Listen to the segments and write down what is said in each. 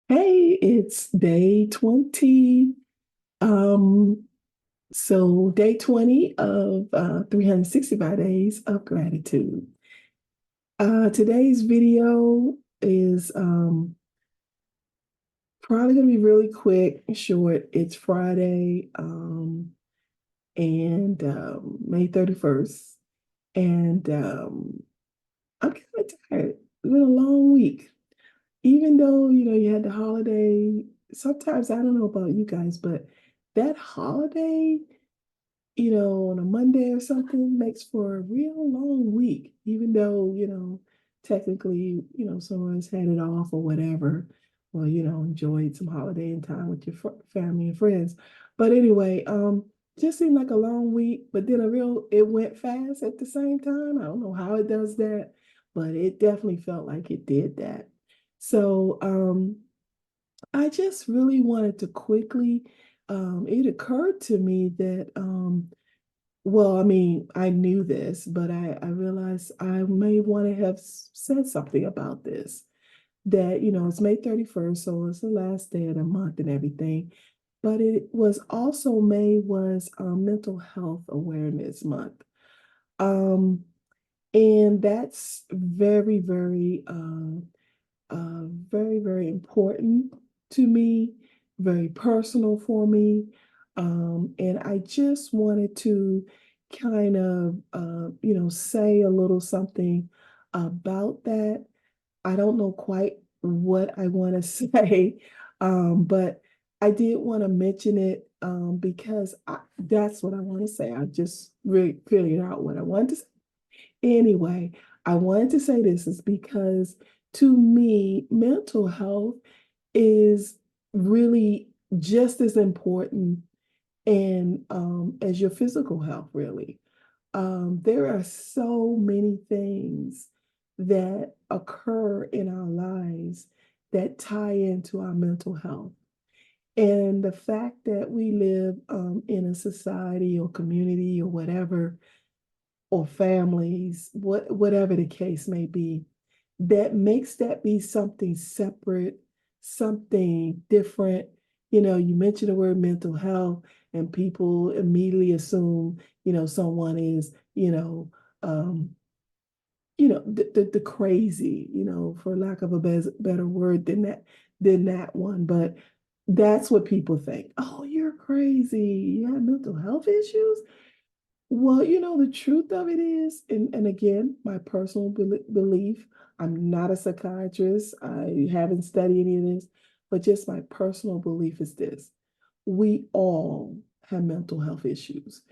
Hey, it's day 20. Um, so day 20 of 365 days of gratitude. Today's video is probably gonna be really quick and short. It's Friday, and May 31st. And I'm kind of tired. It's been a long week. Even though, you had the holiday, sometimes I don't know about you guys, but that holiday, on a Monday or something makes for a real long week, even though, technically, someone's had it off or whatever, or, enjoyed some holiday and time with your family and friends. But anyway, just seemed like a long week, but then it went fast at the same time. I don't know how it does that, but it definitely felt like it did that. So, I just really wanted to quickly, it occurred to me that, well, I mean, I knew this, but I realized I may want to have said something about this. That, it's May 31st, so it's the last day of the month and everything. But it was also May was Mental Health Awareness Month. Um, and that's very, very important to me, very personal for me. And I just wanted to kind of, say a little something about that. I don't know quite what I want to say, but I did want to mention it because that's what I want to say. I just really figured out what I wanted to say. Anyway, I wanted to say this is because to me, mental health is really just as important and as your physical health, really. There are so many things that occur in our lives that tie into our mental health. And the fact that we live in a society or community or whatever or families, whatever the case may be, that makes that be something separate, something different. You mention the word mental health, and people immediately assume, someone is, um, the crazy, for lack of a better word than that one. But that's what people think. Oh, you're crazy. You have mental health issues. Well, the truth of it is, and again, my personal belief, I'm not a psychiatrist. I haven't studied any of this, but just my personal belief is this. We all have mental health issues.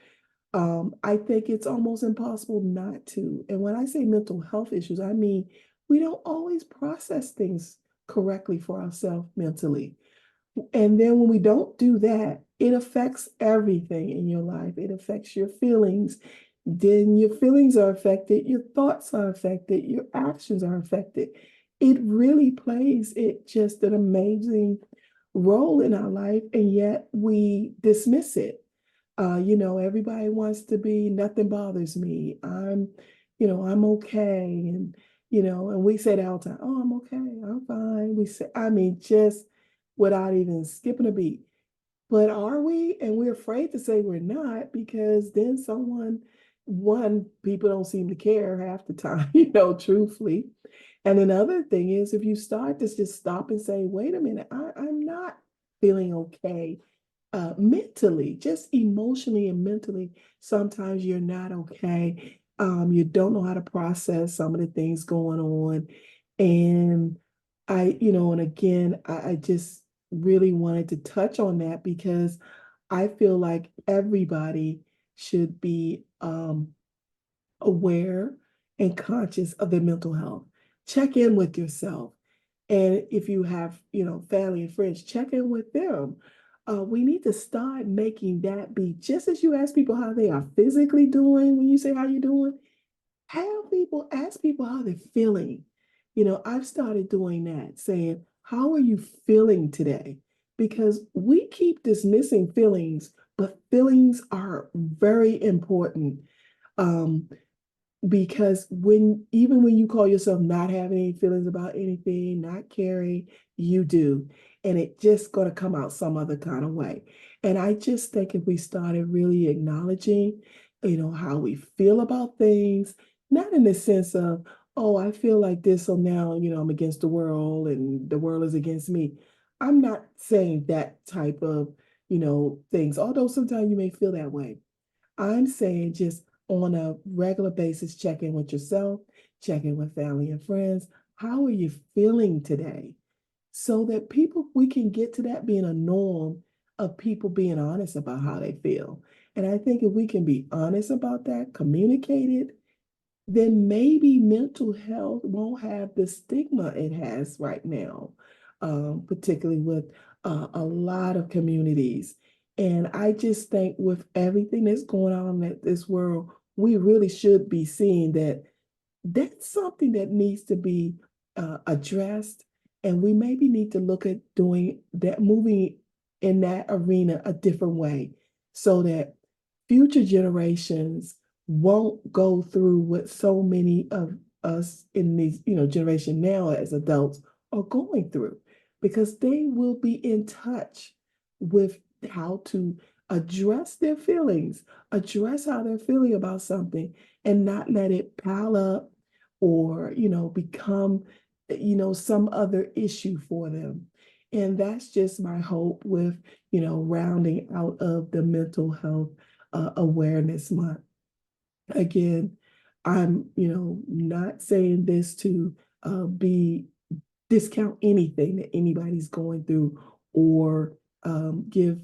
I think it's almost impossible not to. And when I say mental health issues, I mean we don't always process things correctly for ourselves mentally. And then when we don't do that, it affects everything in your life. It affects your feelings. Then your feelings are affected, your thoughts are affected, your actions are affected. It really plays it just an amazing role in our life, and yet we dismiss it. Everybody wants to be nothing bothers me. I'm okay. And we say that all the time, oh, I'm okay, I'm fine. We say, I mean, just without even skipping a beat. But are we? And we're afraid to say we're not because then people don't seem to care half the time, truthfully. And another thing is if you start to just stop and say, wait a minute, I'm not feeling okay mentally, just emotionally and mentally, sometimes you're not okay. You don't know how to process some of the things going on. And and again, I just really wanted to touch on that because I feel like everybody should be aware and conscious of their mental health. Check in with yourself. And if you have, family and friends, check in with them. We need to start making that be just as you ask people how they are physically doing when you say how you doing, have people ask people how they're feeling. I've started doing that, saying, how are you feeling today? Because we keep dismissing feelings, but feelings are very important. Um, because even when you call yourself not having any feelings about anything, not caring, you do. And it just gonna come out some other kind of way. And I just think if we started really acknowledging, how we feel about things, not in the sense of, oh, I feel like this, so now, I'm against the world and the world is against me. I'm not saying that type of, things, although sometimes you may feel that way. I'm saying just on a regular basis, check in with yourself, check in with family and friends. How are you feeling today? So that we can get to that being a norm of people being honest about how they feel. And I think if we can be honest about that, communicate it, then maybe mental health won't have the stigma it has right now, particularly with a lot of communities. And I just think with everything that's going on in this world, we really should be seeing that that's something that needs to be addressed. And we maybe need to look at doing that, moving in that arena a different way so that future generations won't go through what so many of us in these, generation now as adults are going through, because they will be in touch with how to address their feelings, address how they're feeling about something, and not let it pile up or, become, some other issue for them. And that's just my hope with, rounding out of the mental health awareness month. Again, I'm, not saying this to be discount anything that anybody's going through or give,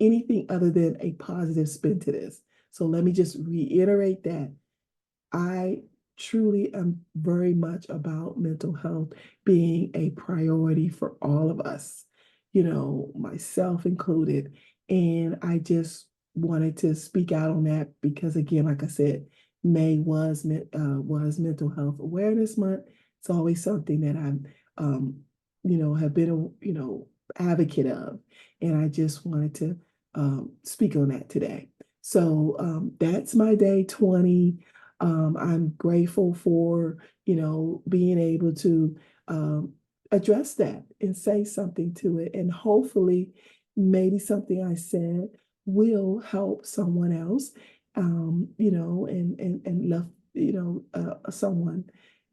anything other than a positive spin to this. So let me just reiterate that I truly am very much about mental health being a priority for all of us, myself included. And I just wanted to speak out on that because, again, like I said, May was Mental Health Awareness Month. It's always something that I'm, have been a, advocate of, and I just wanted to speak on that today. So that's my day 20. I'm grateful for, being able to address that and say something to it. And hopefully, maybe something I said will help someone else, and love, someone.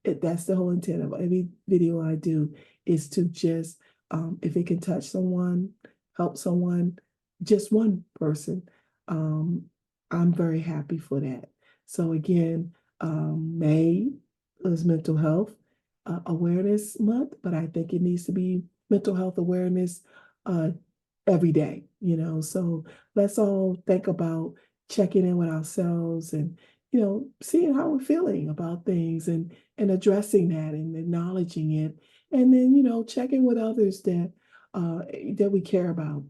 That's the whole intent of every video I do is to just, if it can touch someone, help someone, just one person, um, I'm very happy for that. So again, May is Mental Health Awareness Month, but I think it needs to be mental health awareness uh, every day, So let's all think about checking in with ourselves and, seeing how we're feeling about things and addressing that and acknowledging it. And then, checking with others that we care about.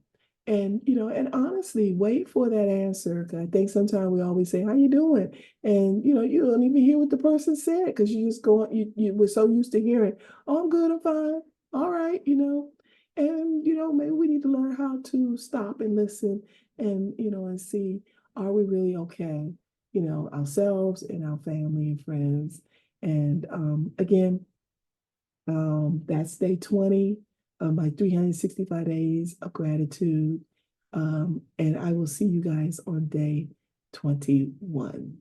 And, and honestly, wait for that answer. 'Cause I think sometimes we always say, "How you doing?" And, you don't even hear what the person said because you just go, you were so used to hearing, "Oh, I'm good, I'm fine. All right," and, maybe we need to learn how to stop and listen and, and see, are we really okay? Ourselves and our family and friends. And again, that's day 20 of my 365 days of gratitude. And I will see you guys on day 21.